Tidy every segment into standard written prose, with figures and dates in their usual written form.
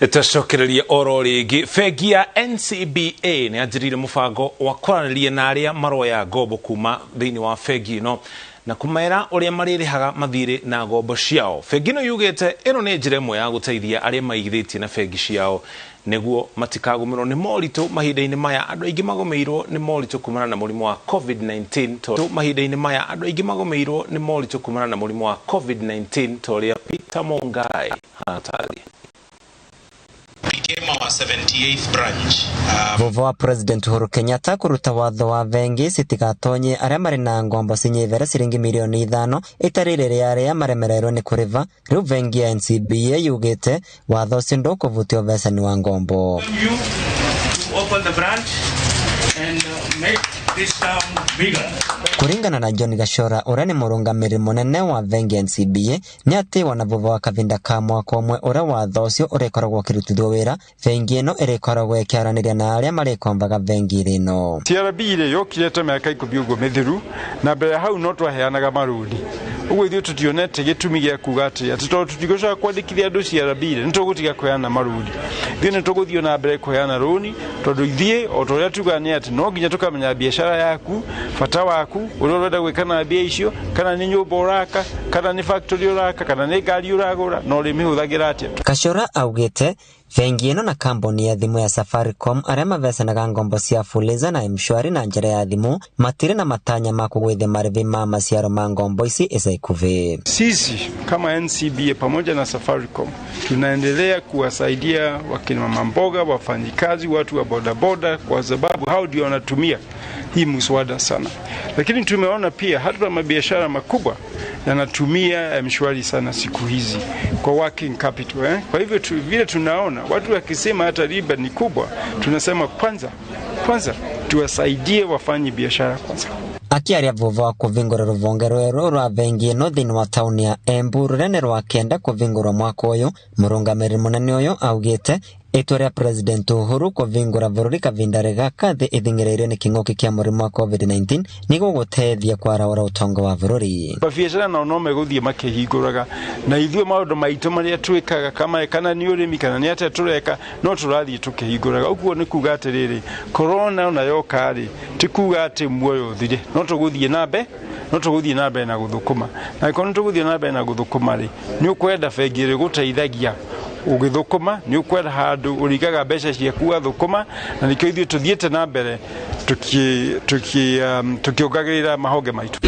Etacokereria oro rigi fegi ya NCBA ni ajirire mufango wa kwaranĩria na aria maroya ngombo kuma thiini wa fegi no na kumaira uria maririhaga mathire na ngombo ciao. Fegi no yugete ino ni njira imwe ya guteithia aria maigithitie na fegi ciao neguo matikagumirwo ni moritu mahinda-ini maya. Andu aingi magomeirwo ni moritu kumana na murimu wa COVID-19 to mahinda-ini maya andu aingi magomeirwo ni moritu kumana na murimu wa COVID-19 to ria Peter Mongai hatari our 78th branch. Vovo wa President Uhuru Kenyatta kuruta watho wa vengi sitigatonye aria mari na ngombo cinyivera ciringi milioni 5 itarire aria maremererwo ni kuriva. Riu vengi ya NCBA yugite watho ucio ndukuvutio vesani wa ngombo. Open the branch and make this town bigger. Kuringana na John Gashora uria ni murungamiri munene wa vengi NCBA ni ati wanavovo wa kavinda ka mwaka umwe uria watho ucio urikoragwo kirutithwo wira vengi ino irikoragwo ikiaraniria na aria marikombaga vengi rino. TRB ile yokirete miaka 10 mithiru na mbere hau no twaheanaga marudi uguo ithuĩ tutionete gĩtũmi gĩa kuga atĩ tondũ tũtigũcoka kwandĩkithia andũ CRB nĩ tũgũtiga kũheana marũni. Ithuĩ nĩ tũgũthiĩ na mbere kũheana rũni tondũ ithuĩ o ta ũrĩa tugaga nĩ atĩ no nginya tũkamenya biacara yaku, bata waku, ũrĩa ũrenda gwĩka na mbia icio, kana nĩ nyũmba ũraka, kana nĩ factory ũraka, kana nĩ ngari ũragũra, na ũrĩmĩhũthagĩra atĩa. Gashora augĩte vengi ino na kambuni ya thimu ya Safaricom aria mavesanaga ngombo cia Fuliza na Mshwari na njira ya thimu matire na matanya ma kugwithia marivi ma maciaro ma ngombo ici ica ikuvi. Sisi kama NCBA pamoja na Safaricom tunaendelea kuwasaidia wakina mama mboga, wafanyikazi, watu wa bodaboda kwa sababu hao ndio wanatumia hii mswada sana. Lakini tumeona pia hata mabiashara makubwa yanatumia Mshwari sana siku hizi kwa working capital. Kwa hivyo vile tunaona watu wakisema hata riba ni kubwa, tunasema kwanza tuwasaidie wafanye biashara kwanza. Akiaria vovo wa kuvingura ruvonge rweru rwa vengi ino thiini wa tauni ya Embu rurene rwa kenda kuvingura mwaka uyu, murungamiri munene uyu augite itua ria President Uhuru kuvingura bururi kavinda gaka thi ithing'ireirio ni king'uki kia murimu wa COVID-19 ni gugutethia kwaraura utongo wa bururi. Biashara na no meguthie makihinguraga na ithuĩ maundu maitu maria twikaga kana ni urimi kana ni ate tureka no turathie tukihinguraga. Uguo ni kuga atiriri corona na yoka ri ti kuga ati muoyo uthire, no tuguthie na mbere na guthukuma. Na ikono tuguthie na mbere na guthukuma ri ni ukwenda bengi ri guteithagia ugithukuma, ni ukwenda handu urigaga mbeca ciaku thukuma, na nikio ithuĩ tuthiĩte na mbere tukiongagĩrĩra mahonge maitu.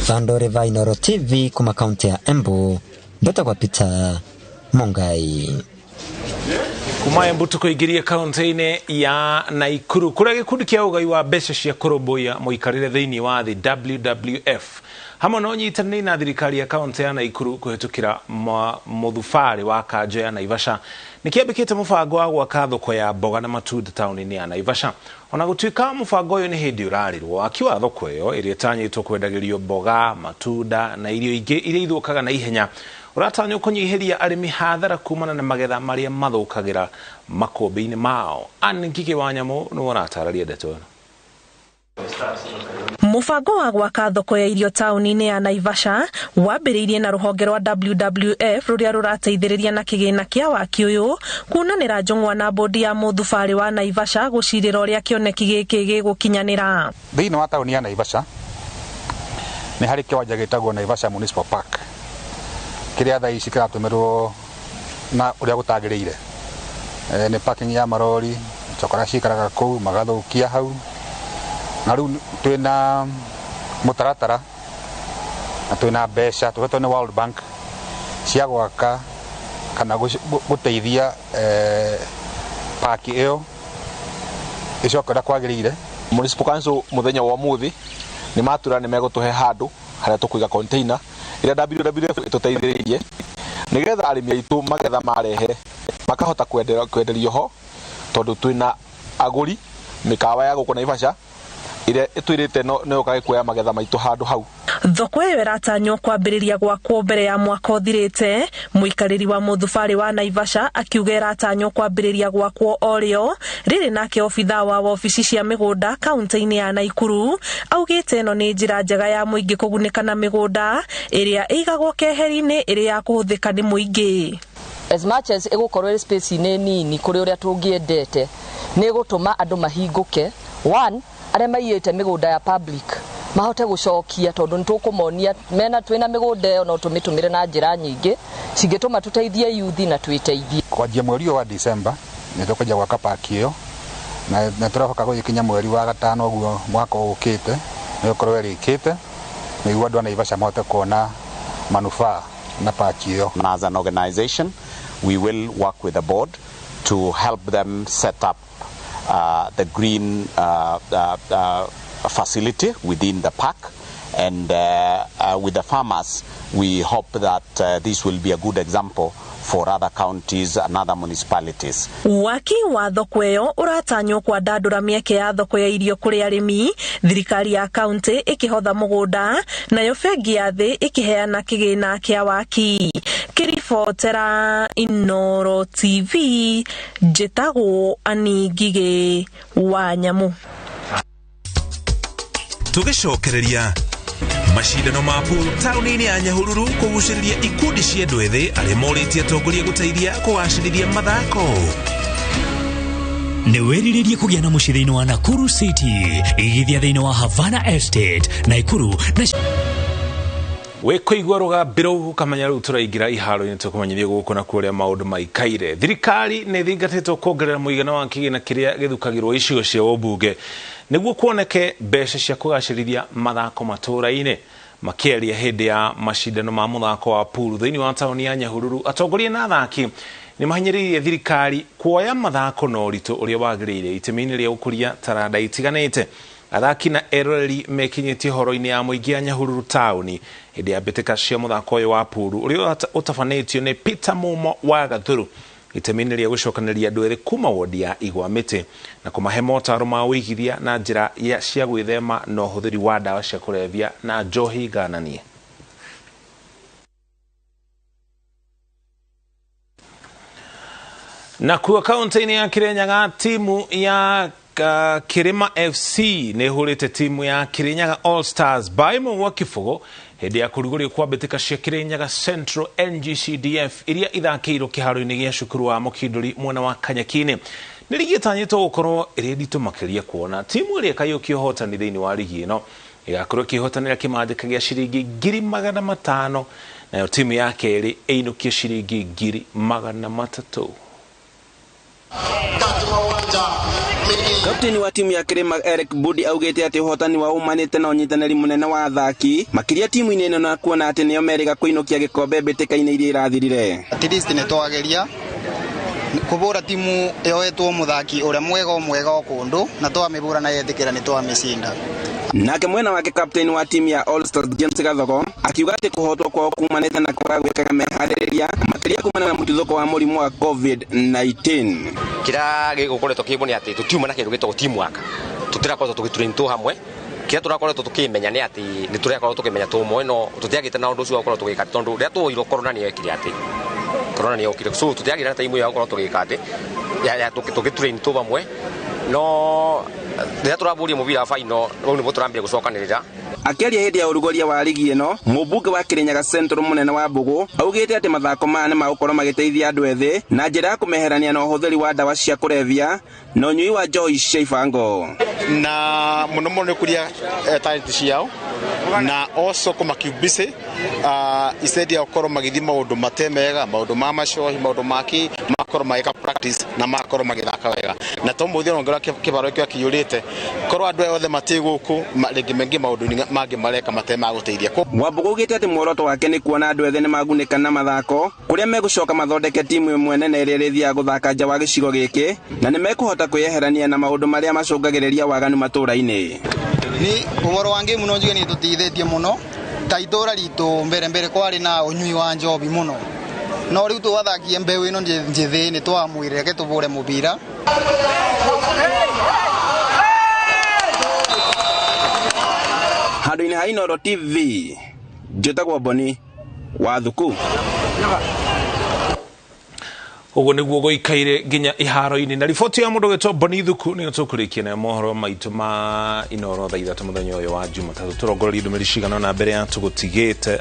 Vandore va Inooro TV kuma kaunti ya Embu, ndetagwa Peter Mongai. Kuma Embu tukuingiria kaunti-ini ya Naikuru kuria gikundi kia ugai wa mbeca cia kurumbuia muikarire thiini wa thi WWF hamwe no nyitanĩire na thirikari ya kaunti ya Naikuru kuhitukira muthubari wa kanjo ya Naivasha nikiambikite mubango wa gwaka thoko ya mboga na matunda tauni-ini ya Naivasha. Ona gũtuĩka mubango uyu ni hindi urarirwo akiwa thoko iyo iria tanyitwo kwendagĩrio mboga, matunda na irio ingi iria ithũkaga na ihenya uratanywo kunyihiria arimi hathara kumana na magetha maria mathukagira makombe-ini mao. Ngiki wa Nyamu no uratararia ndeto ino. Mubango wa gwaka thoko ya irio tauni-ini ya Naivasha wambĩrĩirie na rũhonge rwa WWF ruria rurateithĩrĩria na kĩgĩna kĩa waki ũyũ kunanĩra njũng'wa na bodi ya mũthubari wa Naivasha gũcirĩra ũrĩa kĩoneki gĩkĩ gĩgũkinyanĩra. Thĩinĩ wa tauni ya Naivasha nĩ harĩ kĩwanja gĩtagwo Naivasha Municipal Park kĩrĩa thaa ici kĩratũmĩrwo na ũrĩa gũtagĩrĩire. Nĩ parking ya marori, chokora cikaraga kũu magathukia hau. Na rĩu twĩna mũtaratara na twĩna mbeca tũhetwo nĩ World Bank cia gwaka kana gũteithia park ĩyo ĩcoke ũrĩa kwagĩrĩire. Municipal Council muthenya wa mũthĩ nĩ matura nĩ megũtũhe handũ harĩa tũkũiga container ĩrĩa WWF ĩtũteithĩrĩirie nĩgetha arĩmi aitũ magetha marehe makahota kwenderio ho tondũ twĩna agũri mĩkawa ya gũkũ Naivasha ire itwirite no kagikuya magetha maitu handu hau. Thoko iyo iratanywo kwambĩrĩria gwakwo mbere ya mwaka ũthirĩte. Muikarĩri wa mũthubari wa Naivasha akiuga iratanywo kwambĩrĩria gwakwo orĩo rĩrĩ nake obitha wa ofici cia mĩgũnda kaunti-inĩ ya Naikuru augĩte ĩno nĩ njĩra njega ya mũingĩ kũgunĩka na mĩgũnda ĩrĩa ĩigagwo keheri-inĩ ĩrĩa ya kũhũthĩka nĩ mũingĩ. as much as igukorwo space nini kuri uria tungiendete ni gutuma andu mahinguke one aria maiyete migunda ya public mahote gucokia tondu nitukumonia mena twina migunda no tumitumire na njira nyingi cingituma tuteithie youth na twiteithie kwa mweri wa December nitukuja gwaka park iyo na turahoka gukinya mweri wa gatano guo mwaka ukite ni ukorwo erikite niguo andu Naivasha mahote kuona manufaa na park iyo. As an organization we will work with the board to help them set up the green facility within the park, and with the farmers we hope that this will be a good example for other counties and other municipalities. Waki wa thoko iyo uratanywo kwa ndandura mieke ya thoko ya irio kuri arimi, thirikari ya county ikihotha mugunda nayo bengi ya thi ikiheana kigina kia waki. Kiribotera Inooro TV, njitagwo Anigige wa Nyamu. Tugicokereria macindano ma pool tauni-ini ya Nyahururu kuguciriria ikundi cia andu ethĩ aria moritie atongoria guteithia kugacĩrithia mathako. Nĩ wĩrirĩrie kũgĩa na mũciĩ thĩinĩ wa Nakuru City, igithia thĩinĩ wa Havana Estate, Naikuru na wekuigwa rugambiro kamenya riu turaingira iharo-ini tukumenyithia guku na kuria maundu maikaire. Thirikari ni thingatitwo kuongerera muigana wa kigina kiria githukagirwo icigo cia ubunge niguo kuoneke mbeca cia kugacĩrithia mathako matura-ini. Makiaria hindi ya macindano ma muthako wa pool thiini wa tauni ya Nyahururu, atongoria na athaki ni mahinyĩrĩirie thirikari kuoya mathako na ũritũ ũrĩa wagĩrĩire itemi-inĩ rĩa ũkũria taranda itiganĩte. Athaki na eroreri mekinyĩtie horo-inĩ ya mũingĩ ya Nyahururu tauni hindi ya mbĩtĩka cia muthako ũyũ wa pool ũrĩa ũtabanĩtio nĩ Peter Mumo wa Gathuru itemi-inĩ rĩa gũcokanĩria andũ ethĩ kuma wodi ya Igwa Mĩtĩ na kũmahe motaro ma ũigithia na njĩra cia gwĩthema na ũhũthĩri wa ndawa cia kũrebia na njohi ngananie. Na kuwa kaunti-inĩ ya Kirinyaga, timu ya Kirima FC nĩ hũrĩte timu ya Kirinyaga All Stars by wa kifogo hindi ya kũrugũrio kwa mbĩtĩka cia Kirinyaga Central NG-CDF iria ithakĩirwo kĩharo-inĩ gĩa cukuru wa Mũkindũri mwena wa Kanyaki-inĩ. Nĩ rigi ĩtanyĩtwo gũkorwo ĩrĩ nditũ makĩria kuona timu ĩrĩa ĩkaiyũkia ũhotani thĩinĩ wa rigi ĩno ĩgakorwo ĩkĩhotanĩra kĩmanjĩka gĩa ciringi 500,000 nayo timu ya kerĩ ĩinũkie ciringi 300,000. Kapteni wa timu ya Kirima Eric Budi augete ati uhotani wa umanite na unyitanĩri munene wa athaki makiria timu-inĩ ĩno na kuona ati nĩo merĩga kũinũkia gĩkombe mbĩtĩka-inĩ iria irathirire. At least nĩ twageria kũbũra timu yoetwo muthaki ũrĩa mwega ũkũndũ na twamĩbũra na yetĩkĩra nĩ twamĩcinda. Nake mwena wake kapteni wa timu ya All Stars James Gathoko akiuga ati kuhotwo kwao kumanite na kwaga gwĩkaga meharĩrĩria makiria kumana na mũtuthũko wa mũrimũ wa COVID-19. Kira gĩgũkoretwo kĩbone ati tutiuma na kĩndũ gĩtagwo teamwork, tutirakorwo tũgĩtrain hamwe. Kira turakoretwo tukimenya nĩ ati nĩ turakorwo tukimenya tũmwe no tutiagĩte na ũndũ ũcio wa gũkorwo tũgĩka tondu rĩrĩa twoirwo corona nĩ yekire ati corona nĩ yokire so tutiagĩte na time ya gũkorwo tũgĩka ati ya tũgĩtrain hamwe no rĩrĩa tũrabũria mũbira final rĩu nĩguo tũrambire gũcokanĩrĩra. Akiaria hindi ya urugoria wa rigi ĩno mũmbunge wa Kirinyaga Central munene wa Mbugu augĩte ati mathako maya nĩ magũkorwo magĩteithia andũ ethĩ na njĩra ya kũmeherania na ũhũthĩri wa ndawa cia kũrebia na ũnyui wa njohi cia ibango na mũno mũno kũria talent ciao na also kũmakimbise instead ya gũkorwo magĩthiĩ maũndũ matemega maũndũ ma macohi maũndũ maki makorwo magĩka practice na makorwo magĩthaka wega na to mũthia ongerera kĩbaro kĩo kĩyũrĩte korwo andũ othe matigũkũ rĩngĩ mengĩ maũndũ mangĩ mareka matema gũteithia. Wambugu augĩte ati muoroto wake nĩ kuona andũ ethĩ nĩ magunĩka na mathako kũrĩa megũcoka mathondeke timu ĩmwe nene ĩrĩa ĩrĩthiaga gũthaka nja wa gĩcigo gĩkĩ na nĩ mekũhota kwĩyeherania na maũndũ marĩa macũngagĩrĩria waganu matũra-inĩ. Ni ũhoro wa ngĩmu no njuge nĩ tũteithĩtie mũno ta itũra ritũ mbere kwarĩ na ũnyui wa njobi mũno no rĩu tũgathakia mbeũ ĩno njĩthĩ nĩ twamwĩre reke tũbũre mũbira. Handũ-inĩ ha Inooro TV njĩtagwo Boni wa Thuku. Ugo niguo goikaire nginya iharo-ini na riboti ya mundu gitwo Bonithuku ni tukurikia na mohoro maitu ma Inooro thaa 3 muthenya uyu wa Jumatatu turongorerie ndumiri cigana na mbere ya tugutigite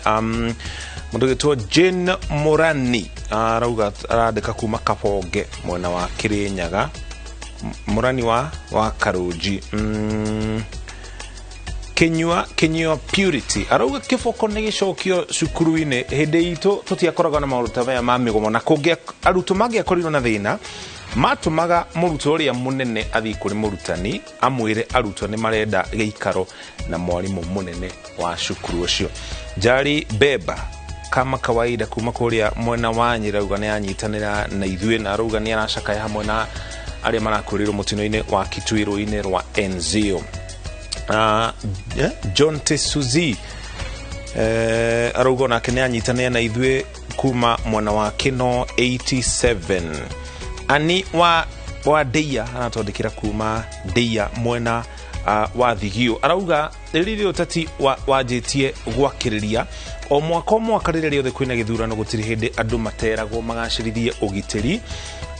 mundu gitwo Jane Murani arauga arandika kuma Kabonge mwena wa Kirinyaga Murani wa Karunji Kenyua Purity arauga kiboko ni gicokio cukuru-ini hindi itu tutiakoraga na maruta maya ma migomo na kungia aruto magiakorirwo na thina matumaga muruto uria munene athi kuri murutani amwire aruto ni marenda geikaro na mwarimu munene wa cukuru ucio Jari Beba kama kawaida kuma kuria mwena wa Nyirauga ni anyitanira na ithue na arauga ni aracakaya hamwe na aria marakurirwo mutino-ini wa Kitwiru-ini rwa NZO John Tesuzi arauga nake ni anyitanira na ithue kuma mwena wa Kino 87 ani wa Deia anatondekira kuma Deia mwena wa Thigio arauga riri utati wajitie gwakiriria o mwaka riri riothe kwina githurano gutiri hindi andu materagwo magacirithie ugitiri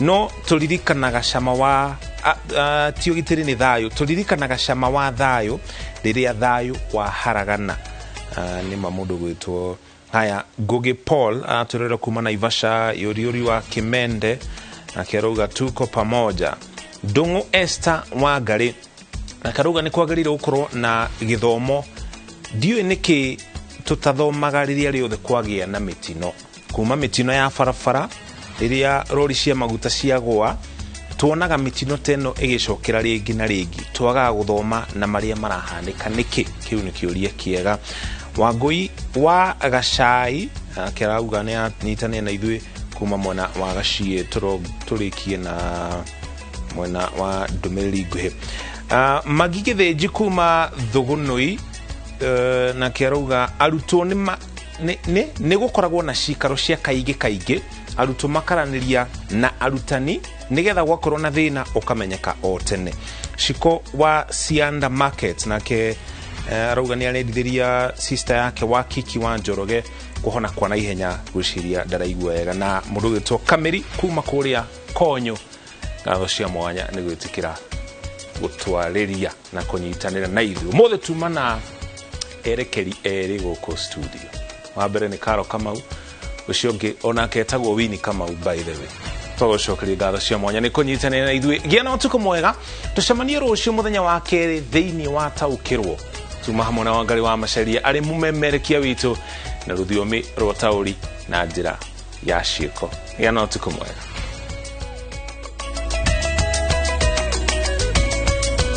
no turirikanaga cama wa ti ugitiri ni thayo turirikanaga cama wa thayo riria thayo wa haragana ni mamundu gwitwo haya Ngugi Paul aturera kuma Naivasha yoriori wa Kimende akirauga tuko pamoja Dungu Esther Wangari akaruga ni kwagirire gukorwo na githomo ndiyo niki tutathomaga riria riothe kwagia na mitino kuma mitino ya farafara riria rori cia maguta ciagwa tuonaga mitino teno igicokera ringi na ringi twaga guthoma na maria marahanika niki kiu ni kiuria kiega Wangui wa Gacai akirauga ni anyitane na ithue kuma mwena wa Gacie turikie na mwena wa Ndumiriri nguhi Magige Thenji kuma Thugunui na kirauga arutwo ni gukoragwo na cikaro cia kaige arutwo makaraniria na arutani nigetha gwakorwo na thina ukamenyeka o tene Shiko wa Sianda Market nake arauga ni arendithiria sister yake WAKI Kiwa Njoroge kuhona kwa na ihenya gwiciria ndaraigua wega na mundu gitwo Kameri kuma kuria Konyo ngatho cia mwanya ni gwitikira gutwariria na kunyitanira na ithu mothe tumana erekeri eri guko studio wa mbere ni Karo Kamau ucio ngi onake etagwo Wini Kamau by the way tugocokeri ngatho cia mwanya ni kunyitanira na ithu gia na utuko mwega tucemanie rucio muthenya wa keri thiini wa taukirwo tuma hamwe na Wangari wa Macharia ari mumemerekia witu na ruthiomi rwa tauri na njira ya ciiko gia na utuko mwega